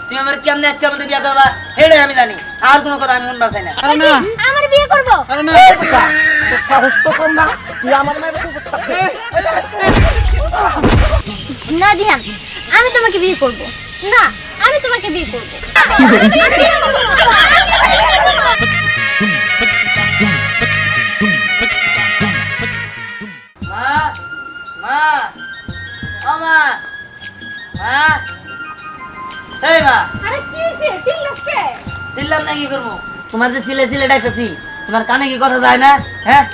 তুমি আমার কেমনে আজকের মধ্যে বিয়ে করবা হেডে আমি জানি আর কোনো কথা আমি শুনবা চাই না। আরে না আমার বিয়ে করব আরে না সাহস তো কম না তুই আমার মেয়ে না দিহান, আমি তোমাকে বিয়ে করব না, আমি তোমাকে বিয়ে করব। মা মা ও মা মা এই মা আরে কি হইছে চিল্লাস কে? চিল্লাম না কি করবো? তোমার যে সিলে সিলে ডাকতেছি তোমার কানে কি কথা যায় না? হ্যাঁ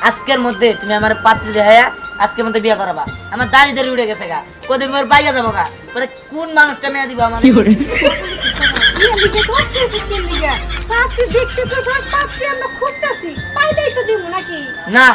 আজকের মধ্যে তুমি আমার পাত্রী দেখায়া আজকের মধ্যে বিয়ে করাবা। আমার দাড়ি দাড়ি উঠে গেছে গা, কদিন পর পাইয়া যাবো গা। পরে কোন মানুষটা মেয়ে দিব আমার? বিয়ে লিগে কষ্ট হইছে কেন লিগা? পাত্রী দেখতে কইছস, পাত্রী আমরা খুঁজতাছি, পাইলেই তো দিমু নাকি? না,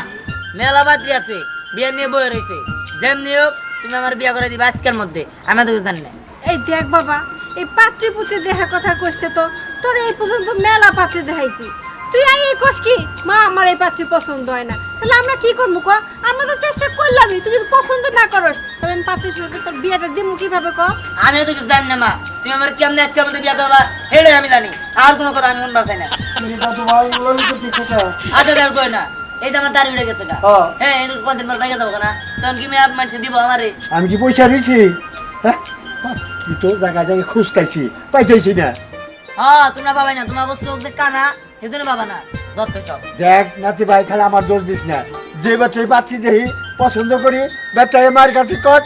মেলা পাত্রী আছে, বিয়ে নিয়ে বয়ে রয়েছে। যেমনি হোক তুমি আমার বিয়ে করে দিবা আজকের মধ্যে, আমি তো জানি না। এই দেখ বাবা, এই পাত্রী পুত্রী দেখার কথা কইতে তো তোর এই পর্যন্ত মেলা পাত্রী দেখাইছি, তুই আই এই কস কি মা আমার এই পাত্রী পছন্দ হয় না, তাহলে আমরা কি করবো ক? আমরা তো চেষ্টা করলামই, তুই যদি পছন্দ না করস তাহলে আমি পাত্রীর সঙ্গে তোর বিয়েটা দিমু কিভাবে ক? আমিও তো কিছু জানি না মা, তুমি আমার কেমনে আজকের মধ্যে বিয়ে করবা হেডে আমি জানি আর কোনো কথা আমি শুনবা চাই না। আচ্ছা আর কই না, এই তো আমার দাড়ি উঠে গেছে গা। হ্যাঁ এর কদিন পর পাইয়া যাবো না, তখন কি মেয়ে মানুষ দিব আমারে? আমি কি পয়সা দিয়েছি? হ্যাঁ তুই তো জায়গায় জায়গায় খুঁজতাইছি পাইতেছি না। হ্যাঁ তোমরা পাবাই না, তোমার বস্তু যে কানা সেজন্য পাবা না যত সব। দেখ নাতি ভাই খালি আমার দোষ দিস না, যে বাচ্চাই পাচ্ছি দেখি পছন্দ করি বাচ্চায় মায়ের কাছে কত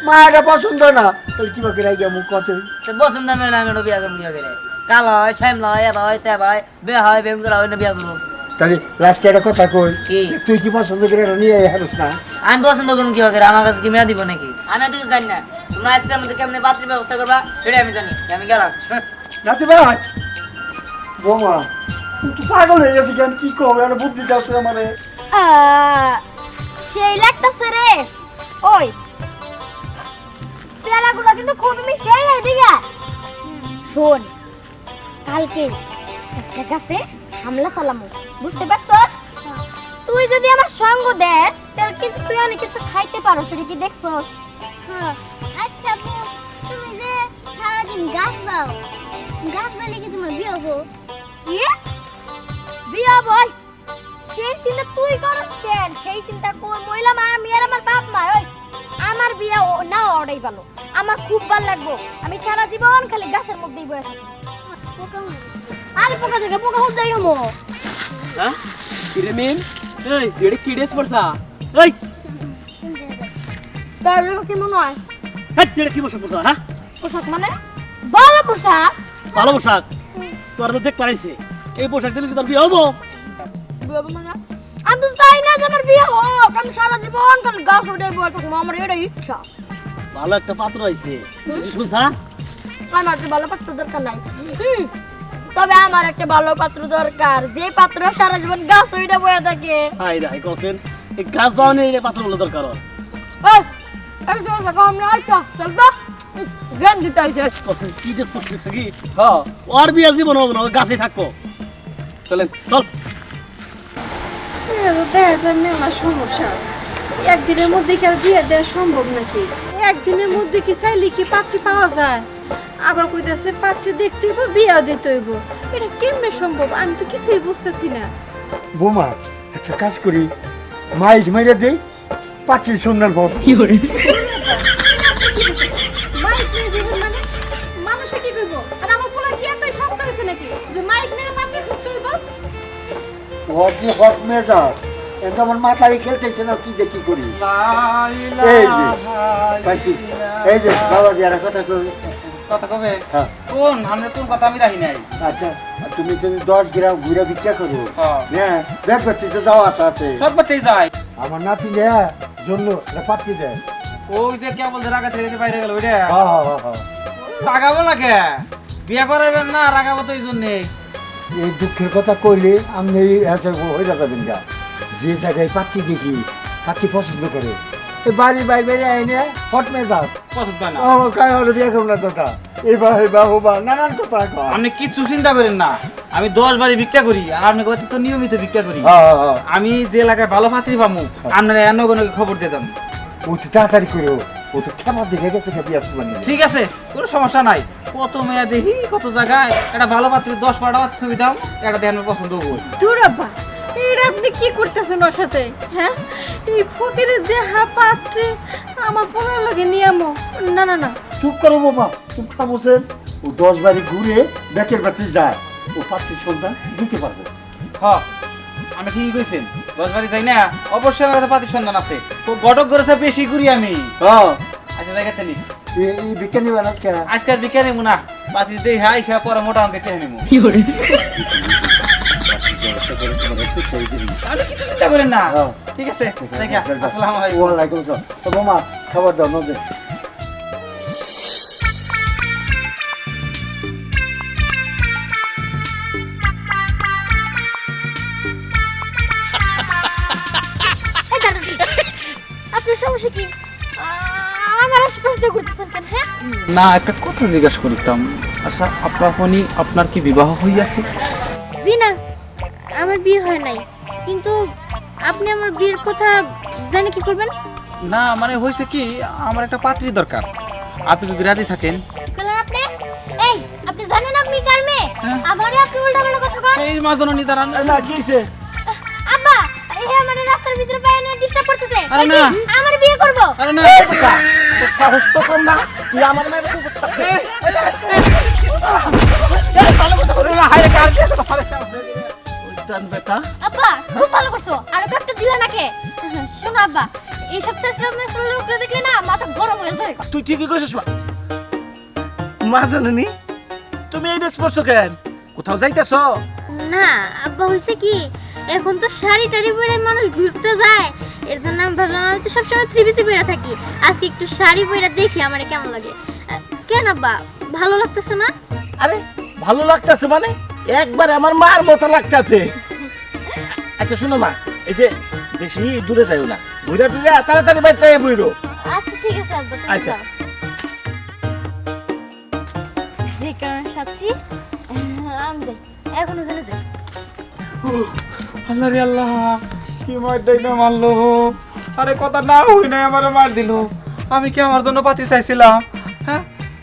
মায়েরা পছন্দ না তাহলে কি বাকি রাই মুখ কত তো পছন্দ আমি হলে আমি ওটা বিয়ে করবো। বিয়ে করে কালো হয় শ্যামলা হয় এবা হয় তেবা হয় বিয়ে হয় বেম করা হয় না বিয়ে করবো। তাহলে লাস্টে একটা কথা কই, কি? তুই কি পছন্দ করে নিয়ে হারুস না? আমি পছন্দ করুন কি করে, আমার কাছে কি মেয়ে দিব নাকি? আমি তো কিছু জানি না, তোমরা আজকের মধ্যে কেমনে পাত্রীর ব্যবস্থা করবা সেটা আমি জানি। আমি গেলাম। নাতি ভাই বৌমা তুই পাগল হয়ে গেছি কেন? কি কবে আর বুদ্ধি যাচ্ছে আমারে? সেই লাগতাছে রে। ওই পেয়ারাগুলো কিন্তু খুব মিষ্টি, এইদিকে শোন, কালকে একটা গাছে হামলা চালামু, বুঝতে পারছস? তুই যদি আমার সঙ্গ দেস তাহলে কিন্তু তুই অনেক কিছু খাইতে পারো, সেটা কি দেখছস? হ্যাঁ। আচ্ছা আপু, তুমি যে সারাদিন গাছ বাও, গাছ বাইলে কি তোমার বিয়ে হবো? কি বিয়ে হবো? সেই চিন্তা তুই করস কেন? সেই চিন্তা কোন মহিলা মা, আমি আর আমার বাপ মা। ওই আমার বিয়ে না ওটাই ভালো, আমার খুব ভালো লাগবো। আমি সারা জীবন খালি গাছের মধ্যেই বসে থাকি। আরে পোকা থেকে পোকা হতে যাই হমো। হ্যাঁ কিরে মিম এই এডি কি ড্রেস পরছা? এই তার কি মনে হয় হ্যাঁ এডি কি পোশাক পরছা? হ্যাঁ পোশাক মানে ভালো পোশাক? ভালো পোশাক তোর তো দেখ পাইছে, এই পোশাক দিলে কি তোর বিয়ে হবো? বিয়ে হবে মানে আমি তো চাই না যে আমার বিয়ে হোক, আমি সারা জীবন খালি গাছ উঠে বসে থাকবো, আমার এটাই ইচ্ছা। ভালো একটা পাত্র আইছে, তুই শুনছা? আমার তো ভালো পাত্র দরকার নাই, তবে আমার একটা ভালো পাত্র দরকার, যে পাত্র সারা জীবন গাছ উঠে বসে থাকে। হাই রে কোসেন এই গাছ বাউনে এই পাত্র হলো দরকার। ওই এই তো দেখা আমরা আইতা চল তো জ্ঞান দিতে আইছে। কোসেন কি ড্রেস পরছিস কি? হ্যাঁ ওর বিয়ে জীবন হবে না, ও গাছে থাকবো। চলেন চল। দেখা যায় মেলা সমস্যা, একদিনের মধ্যে কি আর বিয়ে দেওয়া সম্ভব নাকি? একদিনের মধ্যে কি চাইলে কি পাত্রী পাওয়া যায়? আবার কইতেছে পাত্রী দেখতে হইব, বিয়েও দিতে হইব, এটা কেমনে সম্ভব? আমি তো কিছুই বুঝতেছি না। বৌমা একটা কাজ করি, মাইক মেরে দেই পাখির সন্ধান পাবো। মাইক নিয়ে দিবেন মানে মানুষে কি কইব? আর আমার পোলা কি এতই সস্তা হইছে নাকি যে মাইক নিয়ে পাত্রী খুঁজতে হইব? ওর যে হট মেজাজ এটা আমার মাথায় খেলতেছে না, কি যে কি করি। এই যে পাইছি, এই যে বাবা যে একটা কথা কই। কথা কবে হ্যাঁ কোন আমরা কোন কথা আমি রাখি নাই। আচ্ছা তুমি যদি 10 গ্রাম ঘুরে ভিক্ষা করো, হ্যাঁ। হ্যাঁ ব্যাগ করতে তো যাওয়া আশা আছে। সব বাচ্চাই যায়। আমার নাতি নেয়া জন্য এটা পাত্রী দেয়। ওই যে কে বলছে রাগা থেকে বাইরে গেল ওইটা হ্যাঁ হ্যাঁ হ্যাঁ হ্যাঁ রাগাবো না কে? বিয়ে করাইবেন না, রাগাবো তো এই জন্যে। এই দুঃখের কথা কইলে আপনি হয়ে যাবেন গা। যে জায়গায় পাত্রী দেখি পাত্রী পছন্দ করে এই বাড়ি বাইরে আইনে হট মেজাজ পছন্দ হয় না। ও কাই হলো দিয়ে না দাদা এবার বাহুবা নানান কথা কয়। আপনি কিচ্ছু চিন্তা করেন না, আমি 10 বাড়ি ভিক্ষা করি আর আপনি তো নিয়মিত ভিক্ষা করি। হ্যাঁ হ্যাঁ আমি যে এলাকায় ভালো পাত্রী পামু আপনারা অন্য কোনো খবর দিয়ে দেন। ও তাড়াতাড়ি করো, ও ও তো কেমন দেখে গেছে বিয়া করবেন ঠিক আছে কোনো সমস্যা নাই কত মেয়া দেখি কত জায়গায় একটা ভালো পাত্রে 10-12টা পাত্র ছবি দাও একটা দেখেন আমার পছন্দ হবো দূর আব্বা এটা আপনি কি করতেছেন ওর সাথে হ্যাঁ এই ফকিরের দেহা পাত্রে আমার পোলার লাগে নিয়ামো না না না চুপ করো বাবা তুমি খামোছেন ও 10 বাড়ি ঘুরে ব্যাকের বাড়ি যায় ও পাত্রীর সন্ধান দিতে পারবে হ্যাঁ আমি ঠিকই কইছেন 10 বাড়ি যাই না অবশ্যই আমার কাছে পাত্রীর সন্ধান আছে তো গটক করেছে বেশি ঘুরি আমি হ্যাঁ আচ্ছা দেখাতে নি এই বিজ্ঞানী বানাস কে আজকাল বিজ্ঞানী মুনা পাত্রী দেই হাই সে পরে মোটা অঙ্কে টেনে নিমু আপনি কিছু চিন্তা করেন না হ্যাঁ। ঠিক আছে দেখা আসসালামু আলাইকুম ওয়ালাইকুম আসসালাম তো মামা খাবার দাও নদে এই দাঁড়ান। আপনার সমস্যা কি আমার আশেপাশে দিয়ে ঘুরতেছেন কেন হ্যাঁ না একটা কথা জিজ্ঞাসা করতাম আচ্ছা আপনার কি বিবাহ হইয়াছে জি না আমার বিয়ে হয় নাই কিন্তু আপনি আমার বিয়ের কথা জানে কি করবেন না মানে হয়েছে কি আমার একটা পাত্রী দরকার আপনি যদি রাজি থাকেন বলেন আপনি এই আপনি জানেন আপনি কার মেয়ে হ্যাঁ। আমারে আপনি উল্টাপাল্টা কথা কন এই মাছ ধরুন দাঁড়ান না কি হইছে আব্বা এই আমার রাস্তার ভিতরে পায়ে নিয়ে ডিস্টার্ব করতেছে আরে এই না। যে, আমার বিয়ে করব আরে না সাহস তো কম না তুই আমার মেয়ে বেটা আব্বা খুব ভালো করছো আর একটা দিলা নাকে শোনো আব্বা এই সব সেসরা মেসরা লোকরা দেখলে না মাথা গরম হয়ে যায় তুই ঠিকই কইছিস মা জানেনি তুমি এই ড্রেস পরছো কেন কোথাও যাইতেছ না আব্বা হইছে কি এখন তো শাড়ি টাড়ি পরে মানুষ ঘুরতে যায় এর জন্য আমি ভাবলাম আমি তো সবসময় থ্রি পিসে পরে থাকি আজকে একটু শাড়ি পরে দেখি আমার কেমন লাগে কেন আব্বা ভালো লাগতেছে না আরে ভালো লাগতেছে মানে একবার আমার মার মতো লাগতেছে আচ্ছা শুনো মা এই যে বেশি দূরে যাইও না ঘুরে টুরে তাড়াতাড়ি বাড়িতে বইরো আচ্ছা ঠিক আছে আব্বা তুমি আচ্ছা। যাও যে কারণে সাচ্ছি আমি যাই এখন ওখানে যাই আল্লাহ রে আল্লাহ কি মারটাই না মারলো আরে কথা না হই নাই আমারে মার দিল আমি কি আমার জন্য পাতি চাইছিলাম হ্যাঁ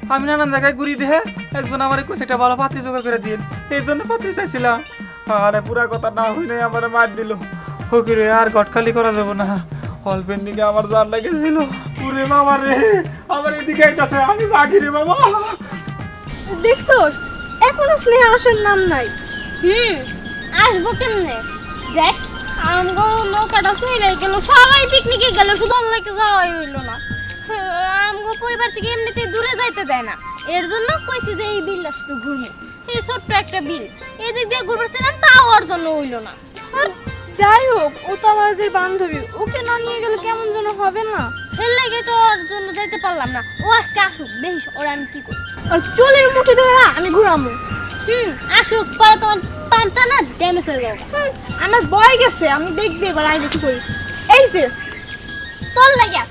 আমি নানান জায়গায় ঘুরি দেখে একজন আমার কইছে একটা ভালো পাতি জোগাড় করে দিন এই জন্য পাতি চাইছিলাম আরে পুরা কথা না হই নাই আমারে মার দিল ফকিরে আর গটখালি করা যাব না অল্পের দিকে আমার জান লাগেছিল পুরে মামা রে আমার এদিকে আইতাছে আমি বাকি রে বাবা দেখছোস এখনো স্নেহা আসার নাম নাই আসবো কেমনে দেখ আমগো নৌকাটা চলে গেল সবাই পিকনিকে গেল শুধু আল্লাহকে যাওয়াই হইলো না আমগো পরিবার থেকে এমনিতেই দূরে যাইতে দেয় না এর জন্য কইছি যে এই বিলটা শুধু ঘুরবো এই ছোট্ট একটা বিল এদিক দিয়ে ঘুরতেছিলাম তাও ওর জন্য হইলো না আর যাই হোক ও তো আমাদের বান্ধবী ওকে না নিয়ে গেলে কেমন যেন হবে না এর লাগে তো ওর জন্য যাইতে পারলাম না ও আজকে আসুক দেখিস ওরা আমি কি করি আর চুলের মুঠি ধরে আমি ঘুরামু আসুক পরে তোমার পাঞ্চা না ড্যামেজ হয়ে যাবে আমার বয় গেছে আমি দেখবি এবার আই দেখি করি এই যে তোর লাগে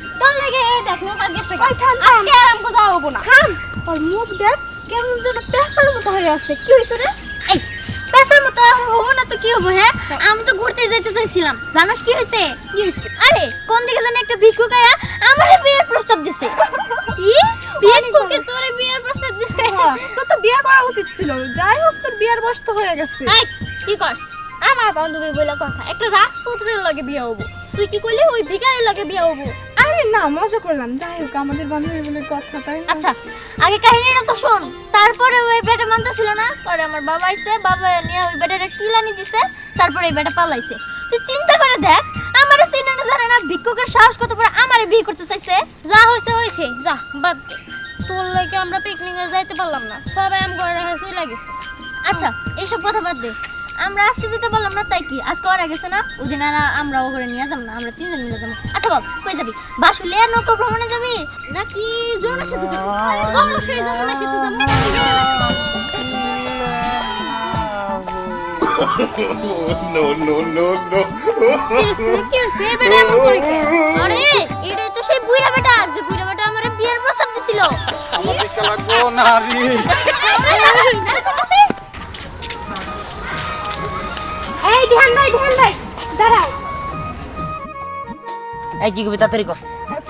এই দেখ নৌকা গেছে ওই থাম, থাম। আজকে আর আমগো যাওয়া হবো না থাম আর মুখ দেখ কেমন যেন পেশার মতো হয়ে আছে কি হয়েছে রে এই পেশার মতো হবো না তো কি হবো হ্যাঁ আমি তো ঘুরতে যেতে চাইছিলাম জানোস কি হয়েছে আরে কোন দিকে জানি একটা ভিক্ষুক আয়া আমারে বিয়ের প্রস্তাব দিছে কি ভিক্ষুকে তোরে বিয়ের প্রস্তাব দিছে তোর তো বিয়ে করা উচিত ছিল যাই হোক তোর বিয়ের বয়স তো হয়ে গেছে এই কি কস আমার বান্ধবী বলে কথা একটা রাজপুত্রের লাগে বিয়ে হবো তুই কি কইলি ওই ভিখারির লাগে বিয়ে হবো আরে না মজা করলাম যাই হোক আমাদের বান্ধবী বলে কথা তাই না? আচ্ছা আগে কাহিনীটা তো শোন তারপরে ওই বেটা মানতেছিল না পরে আমার বাবা আইছে বাবা নিয়ে ওই বেটারে কিলানি দিছে তারপরে এই বেটা পালাইছে তুই চিন্তা করে দেখ আমারে চিনে না জানে না ভিক্ষুকের সাহস কত বড় আমারে বিয়ে করতে চাইছে যা হইছে যা বাদ দে তোর লাগে আমরা পিকনিকে যাইতে পারলাম না সবাই আম ঘরে রেখে চলে গেছে আচ্ছা এইসব কথা বাদ দে আমরা আজকে যেতে পারলাম না তাই কি আজকে ওরা গেছে না ওদিন আর আমরা ও করে নিয়ে যাবো না আমরা তিনজন মিলে যাবো আচ্ছা বল কই যাবি বাসুলে আর নৌকা ভ্রমণে যাবি নাকি যমুনা সেতু যাবি অবশ্যই যমুনা সেতু যাবো কি হইছে বেটা এমন করে কে? আরে এটাই তো সেই বুইড়া বেটা যে বুইড়া বেটা আমারে বিয়ের প্রস্তাব দিছিল আমার দিকে লাগবো না রে এই ধ্যান ভাই দাঁড়াও এই কি কবি তাড়াতাড়ি কর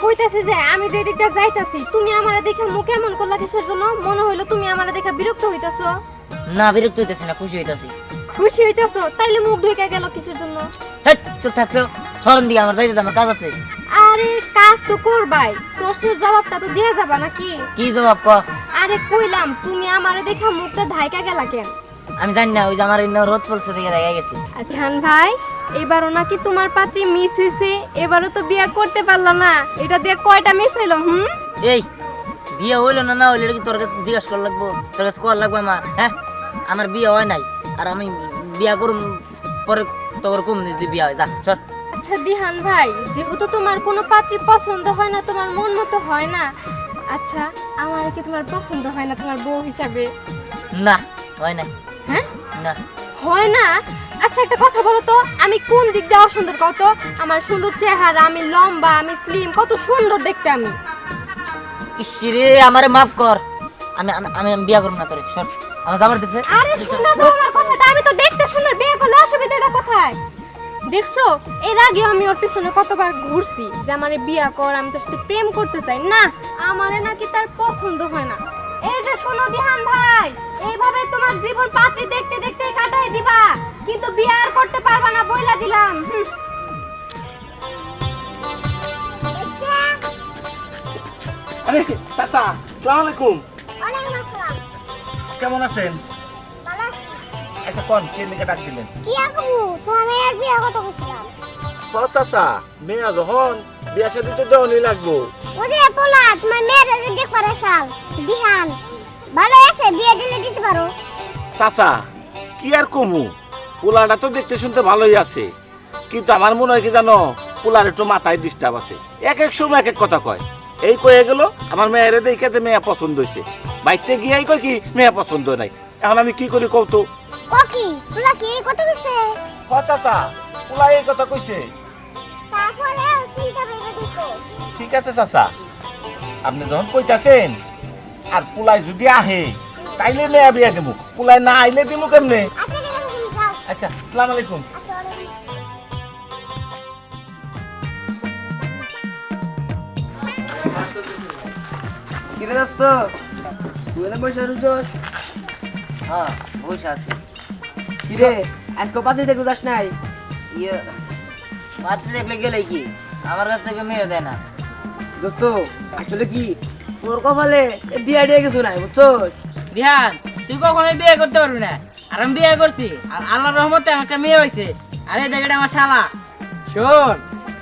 কইতাছি যে আমি যে দিকটা যাইতাছি তুমি আমারে দেখে মুখ এমন করলা কিসের জন্য? মনে হইলো তুমি আমারে দেখে বিরক্ত হইতাছো। না বিরক্ত হইতেছি না, খুশি হইতাছি। খুশি হইতাছো? তাইলে মুখ ঢুকে গেল কিসের জন্য? হেট তো থাকতো সরন দিকে আমার যাইতে আমার কাজ আছে। আরে কাজ তো করবাই, প্রশ্নের জবাবটা তো দেয়া যাবা নাকি? কি জবাব ক? আরে কইলাম তুমি আমারে দেখে মুখটা ঢাইকা গেলা কেন? আমি জানি না, ওই যে আমার রোদ পড়ছে দেখে দেখা গেছি। ধ্যান ভাই, এবারও নাকি তোমার পাত্রী মিস হইছে, এবারও তো বিয়ে করতে পারলা না, এটা দিয়ে কয়টা মিস হইলো? এই বিয়ে হইলো না না হইলো এটা কি তোর কাছে জিজ্ঞাসা করা লাগবো? তোর কাছে করা লাগবে আমার? হ্যাঁ, আমার বিয়ে হয় নাই, আর আমি বিয়া করুম পরে তোর কম যদি বিয়ে হয়। যা সর। আচ্ছা দিহান ভাই, যেহেতু তোমার কোনো পাত্রী পছন্দ হয় না, তোমার মন মতো হয় না, আচ্ছা আমার কি তোমার পছন্দ হয় না তোমার বউ হিসাবে? না হয় নাই। হ্যাঁ না হয় না? আচ্ছা একটা কথা বলো তো, আমি কোন দিক দিয়ে অসুন্দর কত? আমার সুন্দর চেহারা, আমি লম্বা, আমি স্লিম, কত সুন্দর দেখতে আমি। ইসরে আমারে মাফ কর, আমি আমি আমি বিয়া করব না তোরে। সর, আমার যাবার দিছে। আরে শোনো তো আমার কথাটা, আমি তো দেখতে সুন্দর, বিয়ে করলে অসুবিধাটা কোথায়? দেখছো এর আগে আমি ওর পিছনে কতবার ঘুরছি যে আমারে বিয়া কর, আমি তোর সাথে প্রেম করতে চাই না, আমারে নাকি তার পছন্দ হয় না। এই যে শোনো দিহান ভাই, এইভাবে তোমার জীবন পাত্রী দেখতে দেখতে কাটাই দিবা, কিন্তু বিয়ে আর করতে পারবা না বইলা দিলাম। আরে চাচা, আসসালামু আলাইকুম। ওয়ালাইকুম আসসালাম। কেমন আছেন? ভালো আছি। আচ্ছা কোন কে লিখে ডাক দিলেন? কি আপু, তুমি আর বিয়ে কত কইছিলাম? ও চাচা, মেয়া যখন বিয়া শাদী তো দেওয়ানি লাগবো। ও যে পোলা তোমার মেয়ের যে দেখ পারেছাল দিহান ভালো আছে, বিয়ে দিলে দিতে পারো। চাচা কি আর কমু, পোলাটা তো দেখতে শুনতে ভালোই আছে, কিন্তু আমার মনে হয় কি জানো, পোলার একটু মাথায় ডিস্টার্ব আছে, এক এক সময় এক এক কথা কয়। এই কয়ে গেল আমার মেয়েরে দেখে মেয়া পছন্দ হয়েছে, বাইতে গিয়াই কয় কি মেয়া পছন্দ নাই। এখন আমি কি করি কও তো? ককি পোলা কি কত কইছে? হ চাচা, পোলা এই কথা কইছে। তারপরে চিন্তা ভেবে দেখো। ঠিক আছে চাচা, আপনি যখন কইতাছেন, আর পোলাই যদি আহে তাইলে মেয়া বিয়া দেবো, পোলাই না আইলে দিমু কেমনে? আচ্ছা ঠিক আছে, তুমি যাও। আচ্ছা, আসসালামু আলাইকুম। আচ্ছা ওয়ালাইকুম। কিরে দোস্ত, তুই না বসে রুজোস? হ্যাঁ বসে আছি। কিরে আজকে পাত্রী দেখতে যাস নাই? ইয়ে পাত্রী দেখলে গেলে কি আমার কাছ থেকে মেয়ে দেয় না। দোস্ত আসলে কি তোর কপালে বিয়ে দিয়ে কিছু নাই বুঝছস? ধ্যান, তুই কখনোই বিয়ে করতে পারবি না, আর আমি বিয়ে করছি, আর আল্লাহর রহমতে আমার একটা মেয়ে হয়েছে, আর এই জায়গাটা আমার শালা। শোন,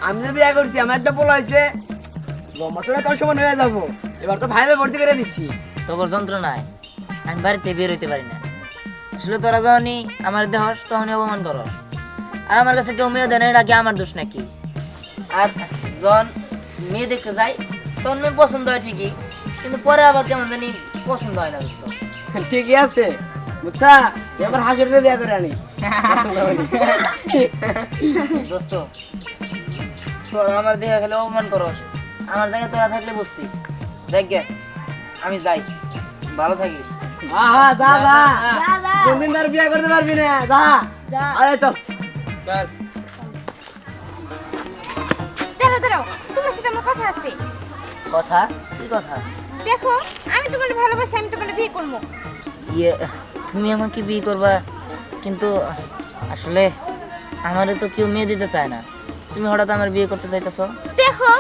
আমি যে বিয়ে করছি আমার একটা পোলা হয়েছে, লম্বা তোর সমান হয়ে যাবো, এবার তো ভাইবে ভর্তি করে দিচ্ছি। তোর যন্ত্রণায় আমি বাড়িতে বের হইতে পারি না। আসলে তোরা যখনই আমার দেহস তখনই অপমান করস, আর আমার কাছে কেউ মেয়ে দেয় না, এটা কি আমার দোষ নাকি? আর যখন মেয়ে দেখতে যাই তখন মেয়ে পছন্দ হয় ঠিকই, কিন্তু পরে আবার কেমন জানি পছন্দ হয় না দোস্ত। ঠিকই আছে বুঝছা, এবার হাসির বিয়ে করে আনি। দোস্ত তোরা আমার দেখে খেলে অপমান করস, আমার জায়গায় তোরা থাকলে বুঝতি। দেখ গে, আমি যাই, ভালো থাকিস। হ্যাঁ যা যা, যা যা কোনদিন আর বিয়ে করতে পারবি না, যা। যা। আরে চল। দাঁড়াও দাঁড়াও, তোমার সাথে আমার কথা আছে। কথা? কি কথা? দেখো আমি তোমার ভালোবাসি, আমি তোমার বিয়ে করবো। ইয়ে তুমি আমাকে বিয়ে করবা, কিন্তু আসলে আমারে তো কেউ মেয়ে দিতে চায় না, তুমি হঠাৎ আমার বিয়ে করতে চাইতেছো? দেখো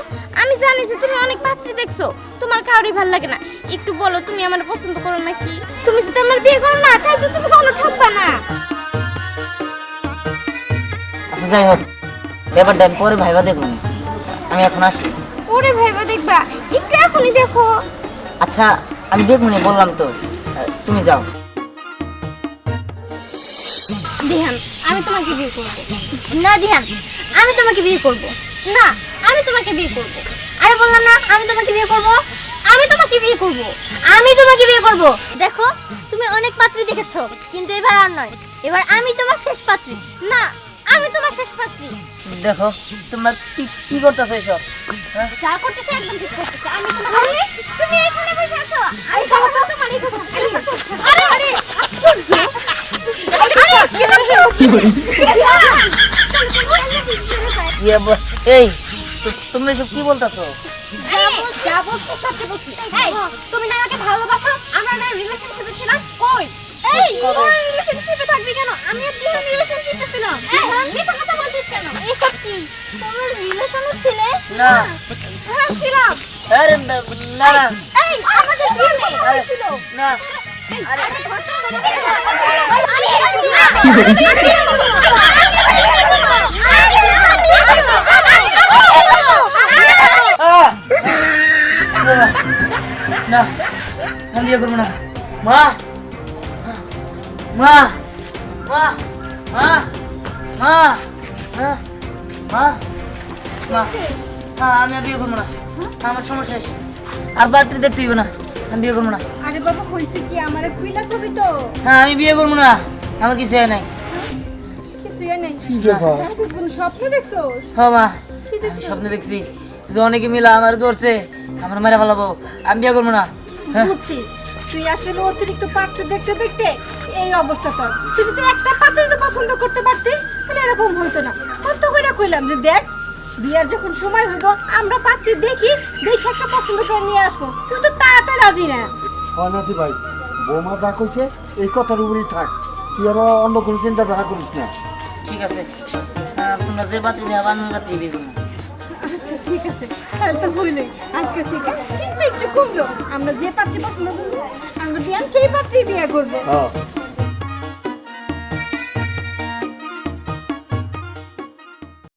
আমি জানি যে তুমি অনেক পাত্রী দেখছো, তোমার কাউরই ভালো লাগে না, একটু বলো তুমি আমার পছন্দ করো নাকি? তুমি যদি আমার বিয়ে করো না তাহলে তো তুমি কখনো ঠকবা না। আচ্ছা যাই হোক, ব্যাপারটা আমি পরে ভাইবা দেখুন, আমি এখন আসি। ওরে ভাইবা দেখবা, একটু এখনই দেখো। আচ্ছা আমি দেখবো না, বললাম তো, তুমি যাও। দিহান আমি তোমাকে বিয়ে করব না। দিহান আমি তোমাকে বিয়ে করব না, আমি তোমাকে বিয়ে করব। আরে বললাম না আমি তোমাকে বিয়ে করব, আমি তোমাকে বিয়ে করব, আমি তোমাকে বিয়ে করব। দেখো তুমি অনেক পাত্রী দেখেছো, কিন্তু এবার আর নয়, এবার আমি তোমার শেষ পাত্রী। না আমি তোমার শেষ পাত্রী। দেখো তোমরা কি কি করতেছো এসব? হ্যাঁ? যা করতেছে একদম ঠিক করতেছে। আমি তোমার আরে তুমি এখানে বসে আছো, আমি সমস্ত তোমার এই কথা। আরে আরে আশ্চর্য। ইয়ে এই তোমরা এসব কি বলতেছো? যা বলছি সত্যি বলছি। এই তুমি না আমাকে ভালোবাসো, আমরা না রিলেশনশিপে ছিলাম, কই? এই তোর রিলেশনশিপে থাকবি কেন? আমি আর দিহান রিলেশনশিপে ছিলাম। এই মিথ্যা কথা বলছিস কেন? এসব কি? তোমরা রিলেশনে ছিলে? না হ্যাঁ ছিলাম। আরে না না না, এই আমাদের বিয়ে কবে হয়েছিল? না আরে আহ! না আমি বিয়ে করবো না। মা মা মা মা মা মা মা মা আমি আর বিয়ে করবো না, আমার সমস্যা আছে, আর বাড়িতে দেখতে হইবে না, আমি বিয়ে করবো না। আরে বাবা হইছে কি, আমারে কুইলা কবি তো হ্যাঁ আমি বিয়ে করবো না, আমার কিছু হয় নাই। কিছু নাই। কি ব্যাপার? আচ্ছা, তুই কোন স্বপ্ন দেখছো? হ্যাঁ মা, কি আমি দেখছো? স্বপ্নে দেখছি যে অনেকে মিলা আমার ধরছে, আমার মেরে ফেলাবো, আমি বিয়ে করবো না। হ্যাঁ বুঝছি, তুই আসলে অতিরিক্ত পাত্র দেখতে দেখতে এই অবস্থা তোর। তুই যদি একটা পাত্রকে পছন্দ করতে পারতি তাহলে এরকম হইতো না। কত করে কইলাম যে দেখ বিয়ার যখন সময় হইব আমরা পাত্রী দেখি দেখে একটা পছন্দ করে নিয়ে আসবো, তুই তো তাড়াতাড়ি রাজি না। অনাথি ভাই, বৌমা যা কইছে এই কথার উপরেই থাক, তুই আরো অন্য কোনো চিন্তাধারা করিস না। ঠিক আছে, তোমরা যে বাতি দেওয়া আমি বাতি বিয়ে করবো। আচ্ছা ঠিক আছে, তাহলে তো হইলই। আজকে থেকে চিন্তা একটু কমলো, আমরা যে পাত্রী পছন্দ করবো আমরা দিয়ে সেই পাত্রী বিয়ে করবো। হ্যাঁ